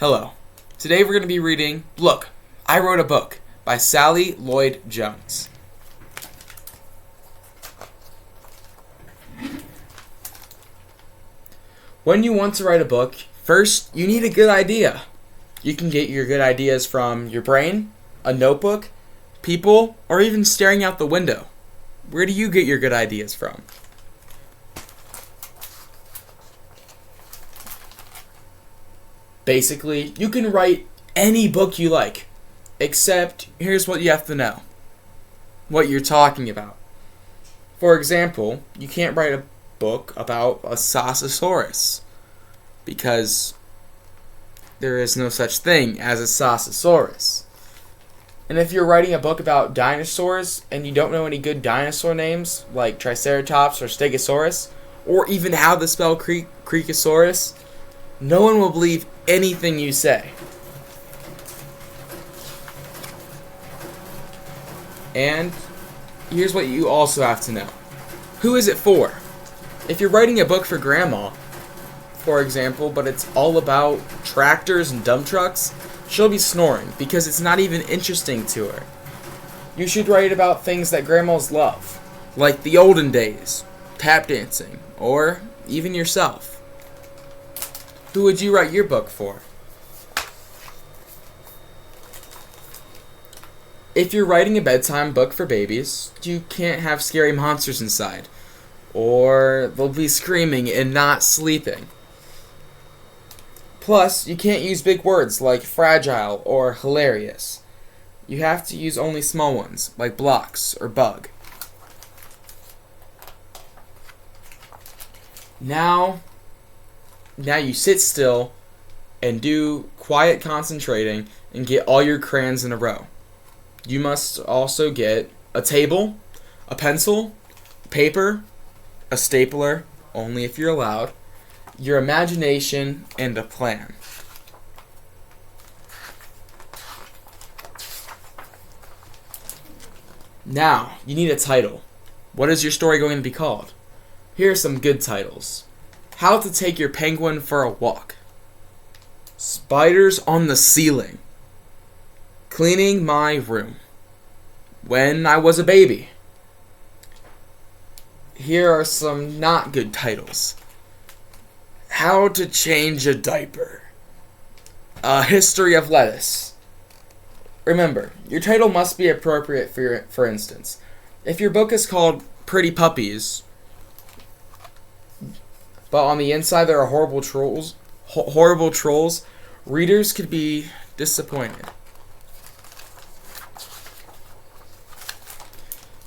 Hello. Today we're going to be reading Look, I Wrote a Book by Sally Lloyd Jones. When you want to write a book, first you need a good idea. You can get your good ideas from your brain, a notebook, people, or even staring out the window. Where do you get your good ideas from? Basically, you can write any book you like, except here's what you have to know. What you're talking about. For example, you can't write a book about a sausosaurus, because there is no such thing as a sausosaurus. And if you're writing a book about dinosaurs and you don't know any good dinosaur names, like Triceratops or Stegosaurus, or even how to spell Creekosaurus, no one will believe anything you say. And here's what you also have to know. Who is it for? If you're writing a book for grandma, for example, but it's all about tractors and dump trucks, she'll be snoring because it's not even interesting to her. You should write about things that grandmas love, like the olden days, tap dancing, or even yourself. Who would you write your book for? If you're writing a bedtime book for babies, you can't have scary monsters inside, or they'll be screaming and not sleeping. Plus, you can't use big words like fragile or hilarious. You have to use only small ones, like blocks or bug. Now you sit still and do quiet concentrating and get all your crayons in a row. You must also get a table, a pencil, paper, a stapler, only if you're allowed, your imagination, and a plan. Now, you need a title. What is your story going to be called? Here are some good titles. How to Take Your Penguin for a Walk. Spiders on the Ceiling. Cleaning My Room. When I Was a Baby. Here are some not good titles. How to Change a Diaper. A History of Lettuce. Remember, your title must be appropriate for instance. If your book is called Pretty Puppies, but on the inside there are horrible trolls, readers could be disappointed.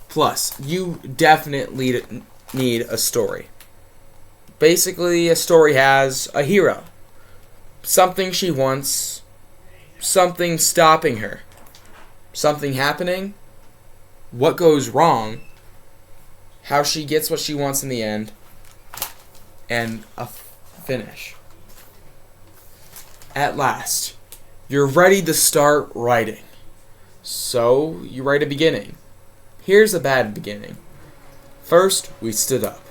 Plus, you definitely need a story. Basically, a story has a hero, something she wants, something stopping her, something happening, what goes wrong, how she gets what she wants in the end, and a finish. At last, you're ready to start writing. So, you write a beginning. Here's a bad beginning. First, we stood up.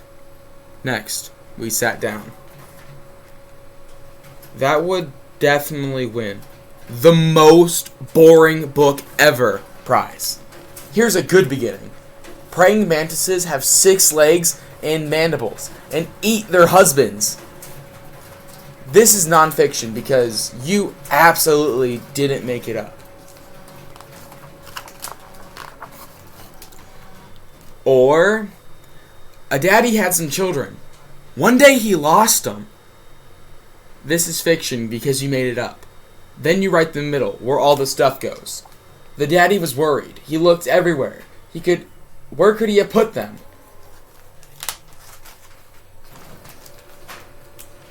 Next, we sat down. That would definitely win the most boring book ever prize. Here's a good beginning. Praying mantises have 6 legs and mandibles and eat their husbands. This is nonfiction because you absolutely didn't make it up. Or, a daddy had some children. One day he lost them. This is fiction because you made it up. Then you write the middle, where all the stuff goes. The daddy was worried. He looked everywhere. Where could he have put them?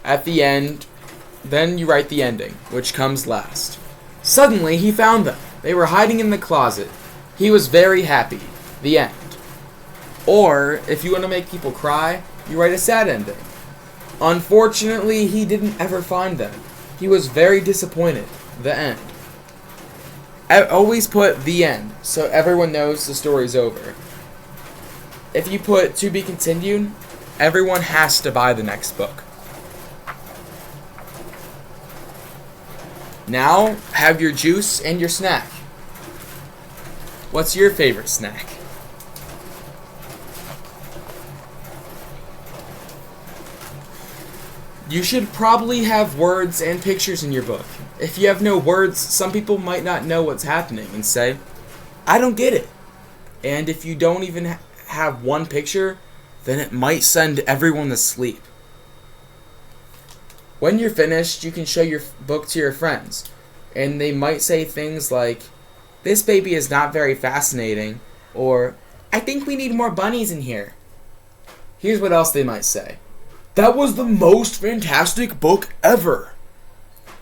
At the end, then you write the ending, which comes last. Suddenly, he found them. They were hiding in the closet. He was very happy. The end. Or, if you want to make people cry, you write a sad ending. Unfortunately, he didn't ever find them. He was very disappointed. The end. I always put the end, so everyone knows the story's over. If you put to be continued, everyone has to buy the next book. Now, have your juice and your snack. What's your favorite snack? You should probably have words and pictures in your book. If you have no words, some people might not know what's happening and say, I don't get it. And if you don't even have one picture, then it might send everyone to sleep. When you're finished, you can show your book to your friends, and they might say things like, this baby is not very fascinating, or, I think we need more bunnies in here. Here's what else they might say. That was the most fantastic book ever.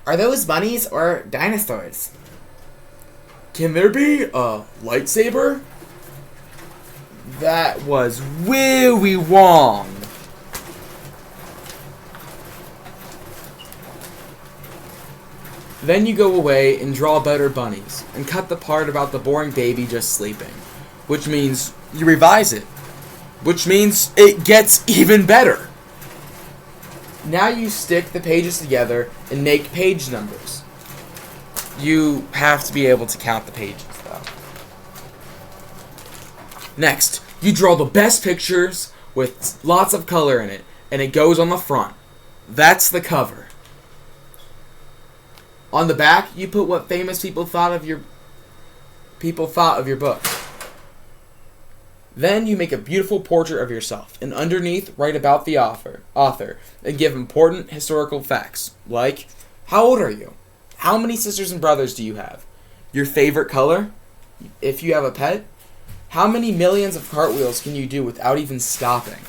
Are those bunnies or dinosaurs? Can there be a lightsaber? That was really wrong. Then you go away and draw better bunnies, and cut the part about the boring baby just sleeping. Which means you revise it. Which means it gets even better. Now you stick the pages together and make page numbers. You have to be able to count the pages, though. Next, you draw the best pictures with lots of color in it, and it goes on the front. That's the cover. On the back, you put what famous people thought of your book. Then you make a beautiful portrait of yourself, and underneath write about the author, and give important historical facts, like, how old are you? How many sisters and brothers do you have? Your favorite color? If you have a pet? How many millions of cartwheels can you do without even stopping?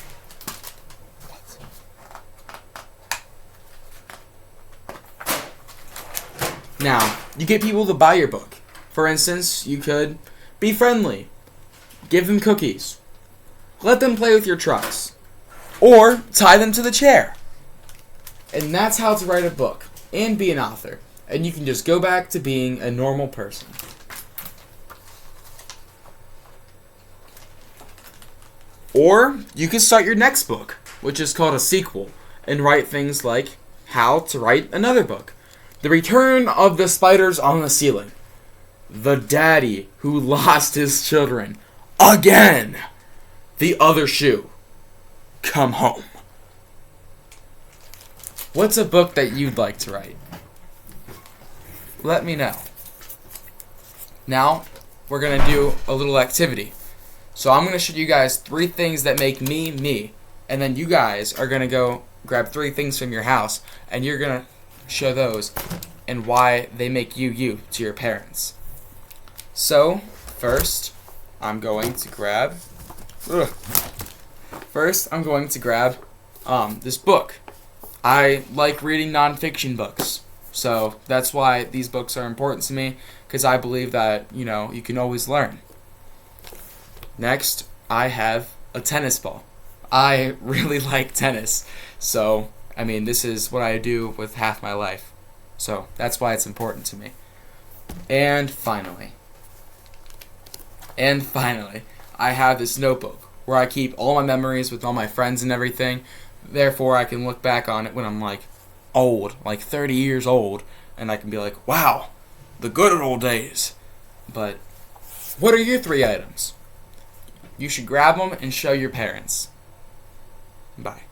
Now, you get people to buy your book. For instance, you could be friendly. Give them cookies. Let them play with your trucks. Or tie them to the chair. And that's how to write a book and be an author. And you can just go back to being a normal person. Or you can start your next book, which is called a sequel, and write things like how to write another book. The Return of the Spiders on the Ceiling. The Daddy Who Lost His Children. Again! The Other Shoe. Come Home. What's a book that you'd like to write? Let me know. Now, we're going to do a little activity. So I'm going to show you guys 3 things that make me, me. And then you guys are going to go grab 3 things from your house, and you're going to show those and why they make you, you to your parents. So, first, I'm going to grab this book. I like reading nonfiction books, so that's why these books are important to me, because I believe that, you can always learn. Next, I have a tennis ball. I really like tennis, so, this is what I do with half my life, so that's why it's important to me. And finally, I have this notebook where I keep all my memories with all my friends and everything. Therefore, I can look back on it when I'm old, 30 years old, and I can be like, wow, the good old days. But what are your 3 items? You should grab them and show your parents. Bye.